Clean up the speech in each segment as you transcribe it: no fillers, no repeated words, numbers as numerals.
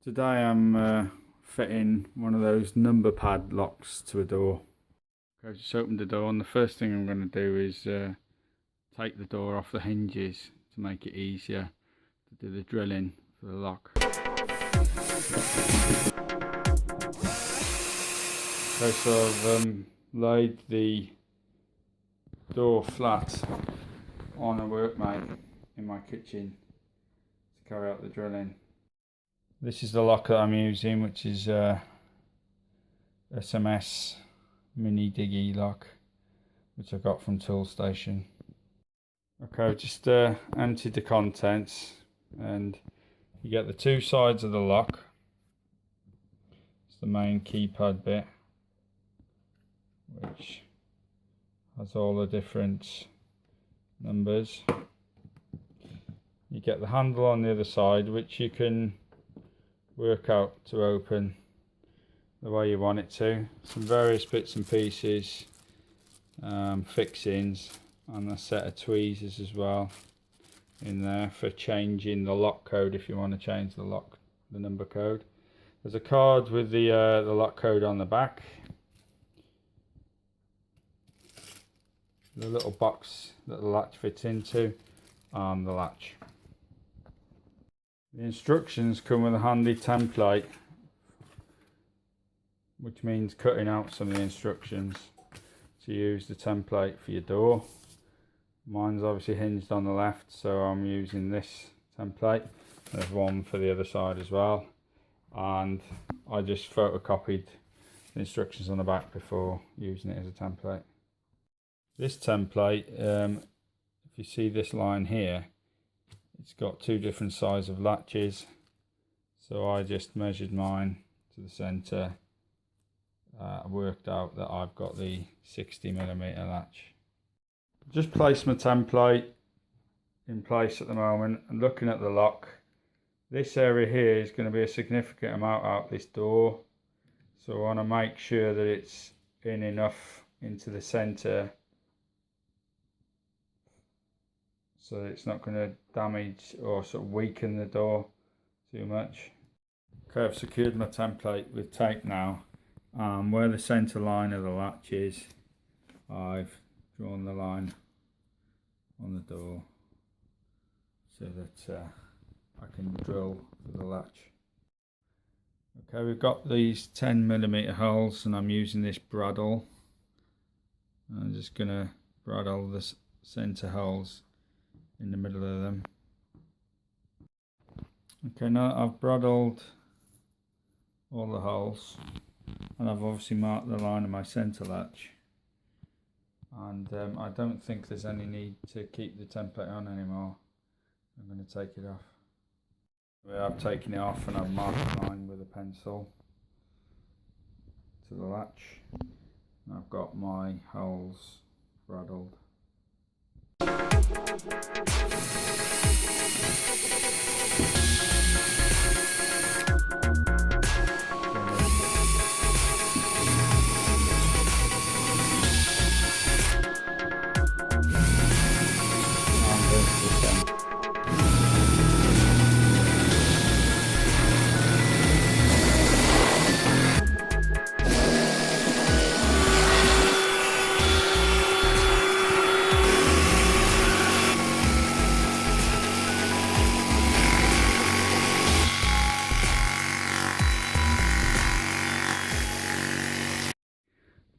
Today I'm fitting one of those number pad locks to a door. I just opened the door, and the first thing I'm going to do is take the door off the hinges to make it easier to do the drilling for the lock. Okay, so I've laid the door flat on a workmate in my kitchen to carry out the drilling. This is the lock that I'm using, which is SBS Mini Diggy lock, which I got from Toolstation. Okay, I've just emptied the contents, and you get the two sides of the lock. It's the main keypad bit, which has all the different numbers. You get the handle on the other side, which you can work out to open the way you want it to. Some various bits and pieces, fixings, and a set of tweezers as well in there for changing the lock code if you want to change the number code. There's a card with the lock code on the back. The little box that the latch fits into, and the latch. The instructions come with a handy template, which means cutting out some of the instructions to use the template for your door. Mine's obviously hinged on the left, so I'm using this template. There's one for the other side as well, and I just photocopied the instructions on the back before using it as a template. This template, if you see this line here, it's got two different sizes of latches, so I just measured mine to the centre. I worked out that I've got the 60mm latch. Just placed my template in place at the moment, and looking at the lock, this area here is going to be a significant amount out this door, so I want to make sure that it's in enough into the centre so that it's not going to damage or sort of weaken the door too much. Okay, I've secured my template with tape now. Where the centre line of the latch is, I've drawn the line on the door so that I can drill for the latch. Okay, we've got these 10mm holes, and I'm using this bradawl. I'm just going to bradawl the centre holes in the middle of them. Okay, now I've bradawled all the holes, and I've obviously marked the line of my centre latch, and I don't think there's any need to keep the template on anymore. I'm going to take it off. I've taken it off, and I've marked the line with a pencil to the latch, and I've got my holes bradawled.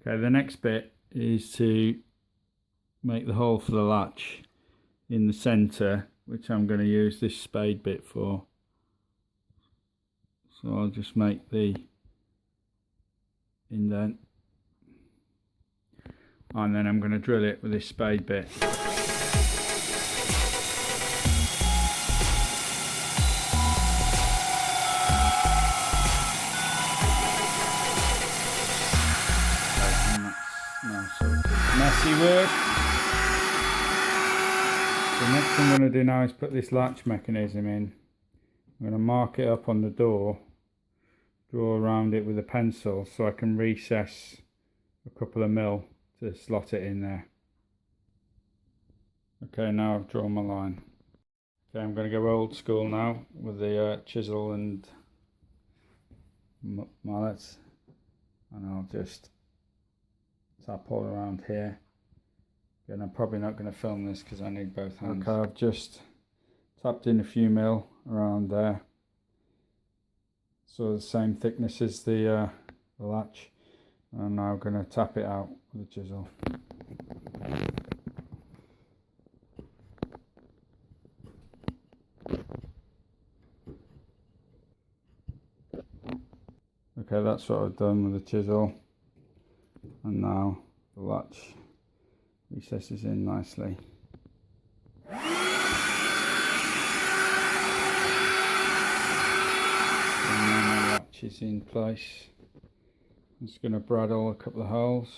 Okay, the next bit is to make the hole for the latch in the centre, which I'm going to use this spade bit for. So I'll just make the indent, and then I'm going to drill it with this spade bit. Messy work. The next thing I'm going to do now is put this latch mechanism in. I'm going to mark it up on the door, draw around it with a pencil so I can recess a couple of mil to slot it in there. Okay, now I've drawn my line. Okay, I'm going to go old school now with the chisel and mallets, and I'll just tap all around here. Again, I'm probably not going to film this because I need both hands. Okay, I've just tapped in a few mil around there, so the same thickness as the latch. I'm now going to tap it out with the chisel. Okay, that's what I've done with the chisel, and now the latch recesses in nicely. And then the latch is in place. I'm just going to bradawl a couple of holes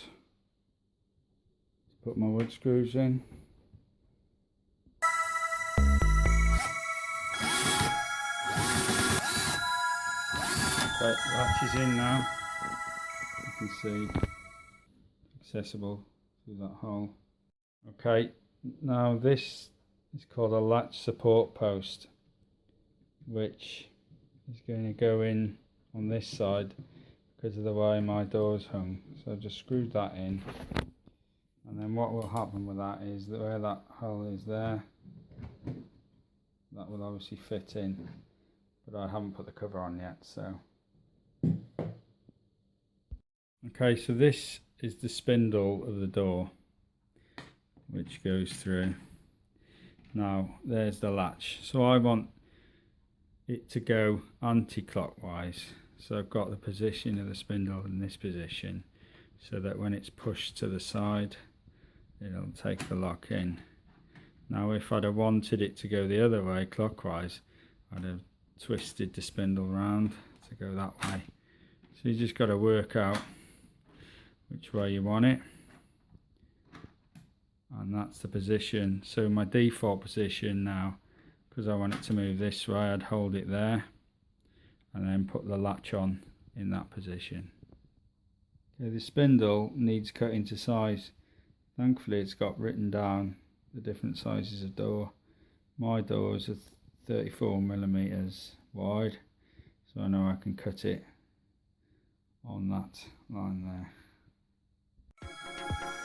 to put my wood screws in. Okay, latch is in now. You can see accessible through that hole. Okay, now this is called a latch support post, which is going to go in on this side because of the way my door's hung. So I've just screwed that in, and then what will happen with that is that where that hole is there, that will obviously fit in, but I haven't put the cover on yet. So okay, so this is the spindle of the door which goes through. Now there's the latch, so I want it to go anti-clockwise, so I've got the position of the spindle in this position, so that when it's pushed to the side it'll take the lock in. Now if I'd have wanted it to go the other way, clockwise, I'd have twisted the spindle round to go that way. So you just got to work out which way you want it, and that's the position. So my default position now, because I want it to move this way, I'd hold it there and then put the latch on in that position. Okay, the spindle needs cutting to size. Thankfully it's got written down the different sizes of door. My doors are 34mm wide, so I know I can cut it on that line there.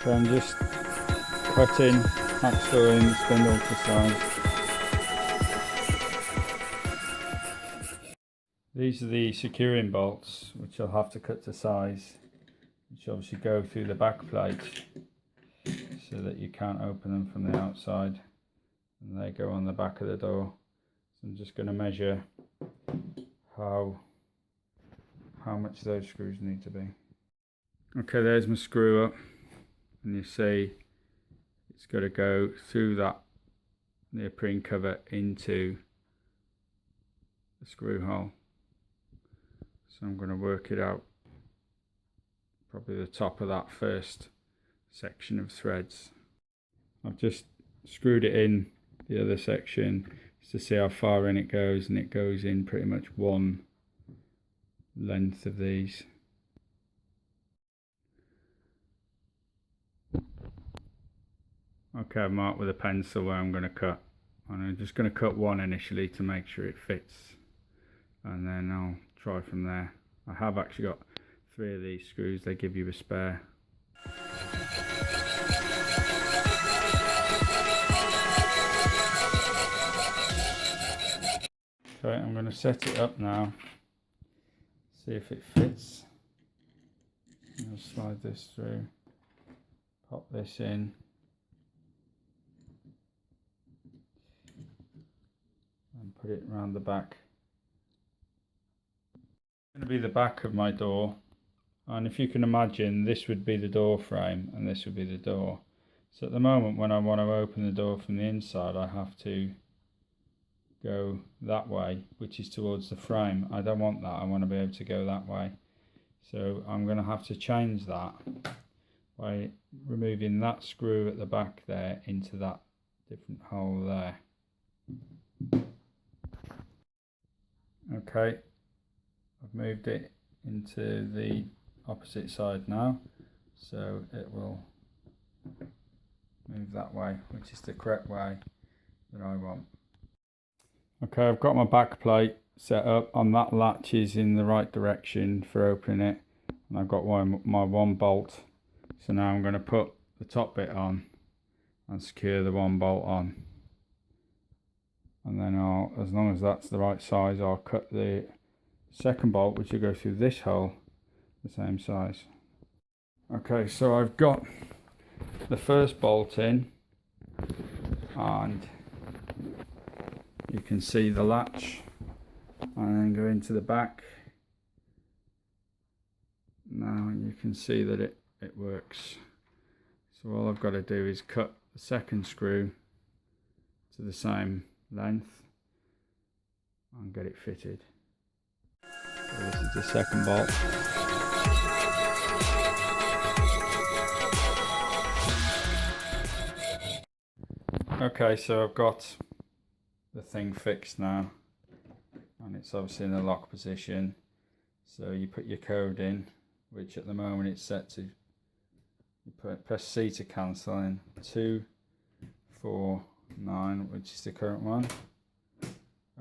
So I'm just cutting, hacksawing the spindle to size. These are the securing bolts which I'll have to cut to size, which obviously go through the back plate so that you can't open them from the outside, and they go on the back of the door. So I'm just going to measure how much those screws need to be. Okay, there's my screw up, and you see it's got to go through that neoprene cover into the screw hole. So I'm going to work it out, probably the top of that first section of threads. I've just screwed it in the other section just to see how far in it goes, and it goes in pretty much one length of these. Okay, I've marked with a pencil where I'm going to cut, and I'm just going to cut one initially to make sure it fits, and then I'll try from there. I have actually got 3 of these screws, they give you a spare. Okay, I'm going to set it up now, see if it fits. I'll slide this through, pop this in, and put it around the back. It's going to be the back of my door, and if you can imagine, this would be the door frame and this would be the door. So at the moment when I want to open the door from the inside, I have to go that way, which is towards the frame. I don't want that, I want to be able to go that way. So I'm going to have to change that by removing that screw at the back there into that different hole there. Okay, I've moved it into the opposite side now, so it will move that way, which is the correct way that I want. Okay, I've got my back plate set up, and that latch is in the right direction for opening it, and I've got my one bolt. So now I'm going to put the top bit on and secure the one bolt on, and then as long as that's the right size, I'll cut the second bolt, which will go through this hole, the same size. Okay, so I've got the first bolt in, and you can see the latch, and then go into the back. Now you can see that it works. So all I've got to do is cut the second screw to the same length and get it fitted. So this is the second bolt. Okay, so I've got the thing fixed now, and it's obviously in the lock position. So you put your code in, which at the moment it's set to, press C to cancel, in 249, which is the current one.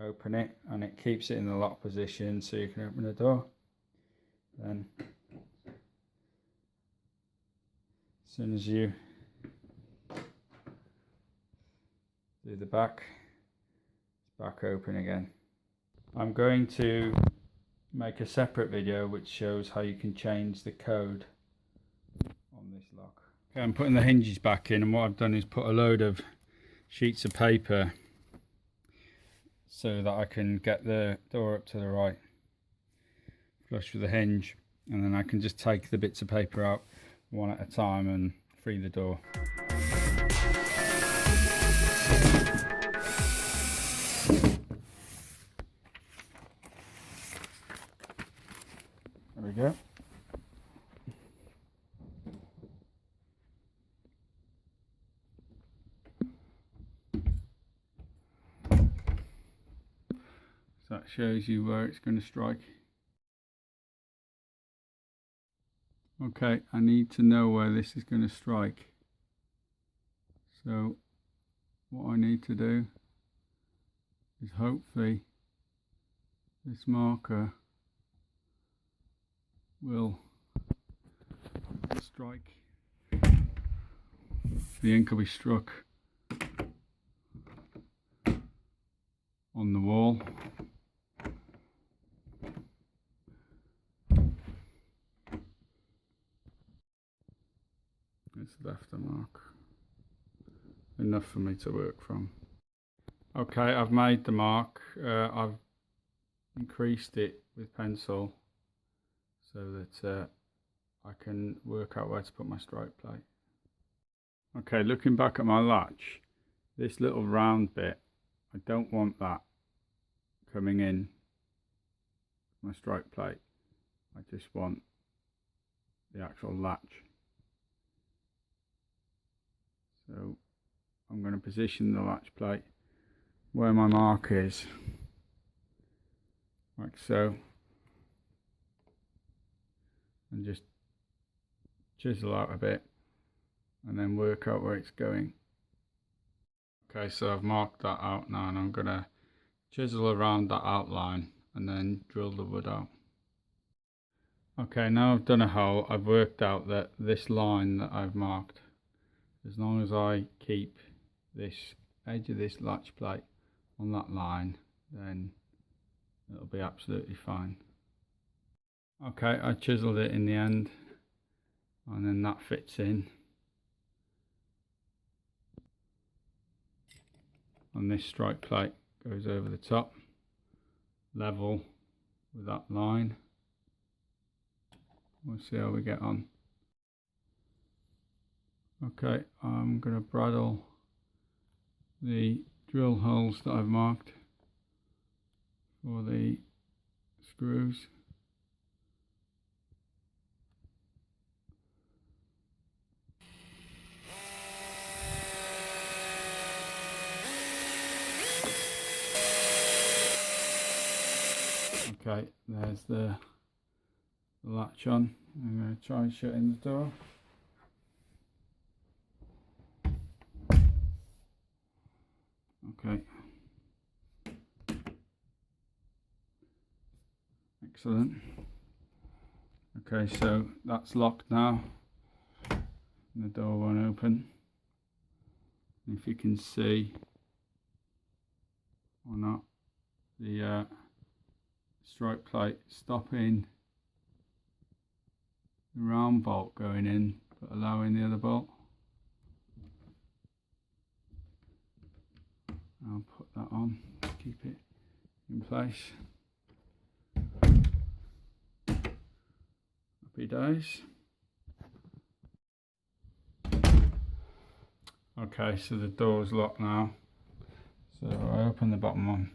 Open it, and it keeps it in the lock position so you can open the door. Then as soon as you do the back, it's back open again. I'm going to make a separate video which shows how you can change the code on this lock. Okay, I'm putting the hinges back in, and what I've done is put a load of sheets of paper so that I can get the door up to the right, flush with the hinge, and then I can just take the bits of paper out one at a time and free the door. There we go. So that shows you where it's going to strike. Okay, I need to know where this is going to strike. So what I need to do is hopefully this marker will strike. The ink will be struck on the wall. It's left a mark, enough for me to work from. Okay, I've made the mark. I've increased it with pencil so that I can work out where to put my strike plate. Okay, looking back at my latch, this little round bit, I don't want that coming in my strike plate. I just want the actual latch. So I'm going to position the latch plate where my mark is, like so, and just chisel out a bit and then work out where it's going. Okay, so I've marked that out now, and I'm going to chisel around that outline and then drill the wood out. Okay, now I've done a hole, I've worked out that this line that I've marked, as long as I keep this edge of this latch plate on that line, then it'll be absolutely fine. Okay, I chiseled it in the end, and then that fits in. And this strike plate goes over the top, level with that line. We'll see how we get on. Okay, I'm going to bradawl the drill holes that I've marked for the screws. Okay, there's the latch on. I'm going to try shutting the door. Okay. Excellent. Okay, so that's locked now. And the door won't open. If you can see or not, the strike plate stopping the round bolt going in, but allowing the other bolt. I'll put that on to keep it in place. Happy days. Okay, so the door's locked now. So I open the bottom one.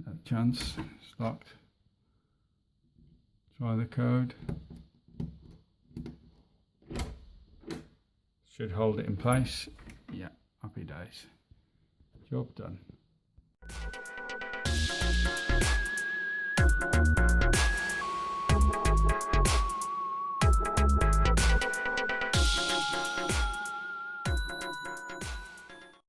No chance, it's locked. Try the code. Should hold it in place. Yeah, happy days. Job done.